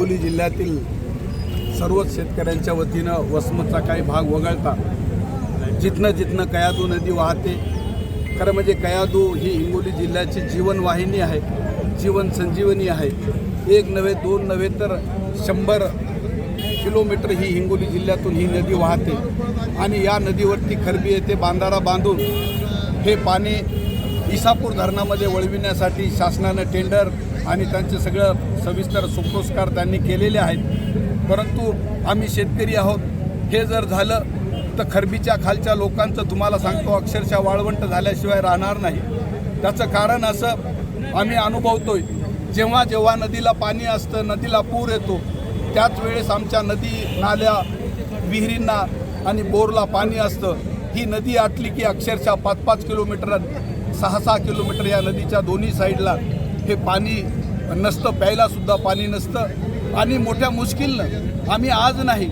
हिंगोली जिल्ह्यातील सर्वच शेतकऱ्यांच्या वतीनं वसमतचा काही भाग वगळता जिथनं जिथनं कयाधू नदी वाहते, खरं म्हणजे कयाधू ही हिंगोली जिल्ह्याची जीवनवाहिनी आहे, जीवन संजीवनी आहे। एक नव्हे दोन नव्हे तर 100 किलोमीटर ही हिंगोली जिल्ह्यातून ही नदी वाहते आणि या नदीवरती खरबी येथे बांधारा बांधून हे पाणी इसापूर धरणामध्ये वळविण्यासाठी शासनानं टेंडर आणि त्यांचे सगळं सविस्तर सोपस्कार त्यांनी केलेले आहेत। परंतु आम्ही शेतकरी आहोत, हे जर झालं तर खरबीच्या खालच्या लोकांचं तुम्हाला सांगतो अक्षरशः वाळवंट झाल्याशिवाय राहणार नाही। त्याचं कारण असं आम्ही अनुभवतोय, जेव्हा जेव्हा नदीला पाणी असतं, नदीला पूर येतो, त्याच वेळेस आमच्या नदी नाल्या विहिरींना आणि बोरला पाणी असतं। ही नदी आटली की अक्षरशः 5-5 किलोमीटर 6-6 किलोमीटर या नदीच्या दोन्ही साईडला हे पाणी नसतं, प्यायलासुद्धा पाणी नसतं आणि मोठ्या मुश्किलनं आम्ही आज नाही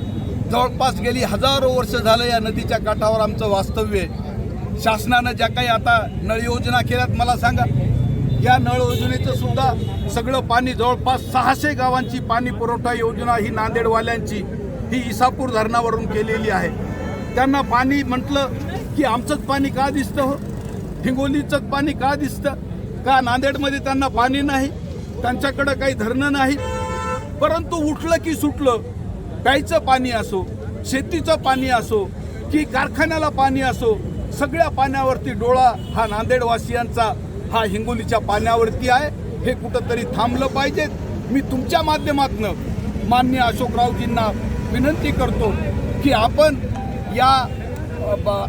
जवळपास गेली हजारो वर्ष झालं या नदीच्या काठावर आमचं वास्तव्य आहे। शासनानं ज्या काही आता नळ योजना केल्यात, मला सांगा या नळ योजनेचं सुद्धा सगळं पाणी जवळपास 600 गावांची पाणी पुरवठा योजना ही नांदेडवाल्यांची ही इसापूर धरणावरून केलेली आहे। त्यांना पाणी म्हटलं की आमचंच पाणी का दिसतं हो, हिंगोलीचंच पाणी का दिसतं का? नांदेडमध्ये त्यांना पाणी नाही, त्यांच्याकडं काही धरणं नाही, परंतु उठलं की सुटलं प्यायचं पाणी असो, शेतीचं पाणी असो की कारखान्याला पाणी असो, सगळ्या पाण्यावरती डोळा हा नांदेडवासियांचा हा हिंगोलीच्या पाण्यावरती आहे। हे कुठंतरी थांबलं पाहिजे। मी तुमच्या माध्यमातून माननीय अशोकरावजींना विनंती करतो की आपण या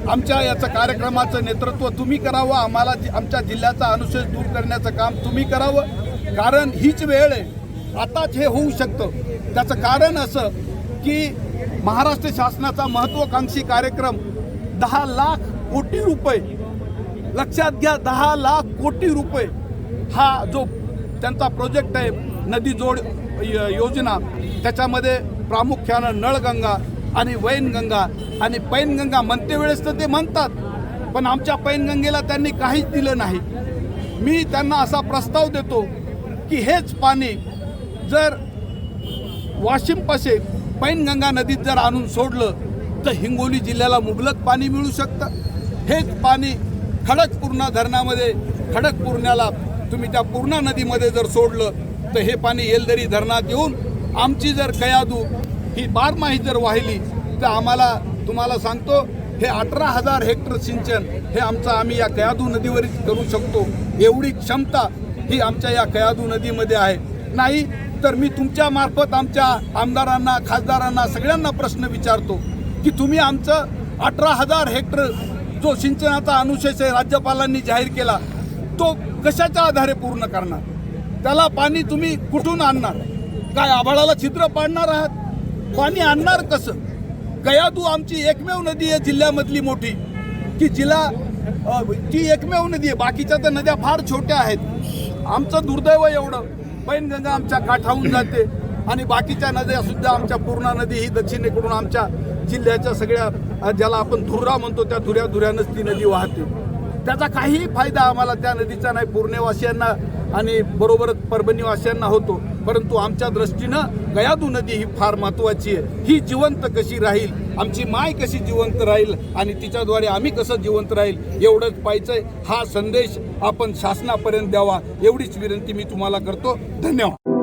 आमच्या याचं कार्यक्रमाचं नेतृत्व तुम्ही करावं, आम्हाला आमच्या जिल्ह्याचा अनुशेष दूर करण्याचं काम तुम्ही करावं, कारण हीच वेळ आहे, आताच हे होऊ शकतं। त्याचं कारण असं की महाराष्ट्र शासनाचा महत्त्वाकांक्षी कार्यक्रम 10 लाख कोटी रुपये, लक्षात घ्या 10 लाख कोटी रुपये हा जो त्यांचा प्रोजेक्ट आहे नदी जोड योजना, त्याच्यामध्ये प्रामुख्यानं नळगंगा आणि वैनगंगा आणि पैनगंगा म्हणते वेळेस तर ते म्हणतात, पण आमच्या पैनगंगेला त्यांनी काहीच दिलं नाही। मी त्यांना असा प्रस्ताव देतो की हेच पाणी जर वाशिमपाशी पैनगंगा नदीत जर आणून सोडलं तर हिंगोली जिल्ह्याला मुबलक पाणी मिळू शकतं। हेच पाणी खडकपूर्णा धरणामध्ये, खडकपूर्ण्याला तुम्ही त्या पूर्णा नदीमध्ये जर सोडलं तर हे पाणी येलदरी धरणात येऊन आमची जर कयाधू ही बारमाही जर वाहिली तर आम्हाला तुम्हाला सांगतो हे 18,000 हेक्टर सिंचन हे आम्ही या कयाधू नदीवरच करू शकतो। एवढी क्षमता ही आमच्या या कयाधू नदीमध्ये आहे। नाही तर मी तुमच्या मार्फत आमच्या आमदारांना, खासदारांना सगळ्यांना प्रश्न विचारतो की तुम्ही आमचं 18,000 हेक्टर जो सिंचनाचा अनुशेष आहे राज्यपालांनी जाहीर केला तो कशाच्या आधारे पूर्ण करणार? त्याला पाणी तुम्ही कुठून आणणार? काय आभाळाला छिद्र पाडणार आहात? पाणी आणणार कसं? कयाधू आमची एकमेव नदी आहे जिल्ह्यामधली मोठी की जिला ती एकमेव नदी आहे, बाकीच्या तर नद्या फार छोट्या आहेत। आमचं दुर्दैव एवढं पैनगंगा आमच्या काठाहून जाते आणि बाकीच्या नद्या सुद्धा आमच्या पूर्णा नदी ही दक्षिणेकडून आमच्या जिल्ह्याच्या सगळ्या ज्याला आपण धुरा म्हणतो त्या धुऱ्यानंच ती नदी वाहते। त्याचा काहीही फायदा आम्हाला त्या नदीचा नाही, पूर्णेवासियांना आणि बरोबरच परभणीवासियांना होतो, परंतु आमच्या दृष्टीनं कयाधू नदी ही फार महत्त्वाची आहे। ही जिवंत कशी राहील, आमची माय कशी जिवंत राहील आणि तिच्याद्वारे आम्ही कसं जिवंत राहील एवढंच पाहिजे। हा संदेश आपण शासनापर्यंत द्यावा एवढीच विनंती मी तुम्हाला करतो। धन्यवाद।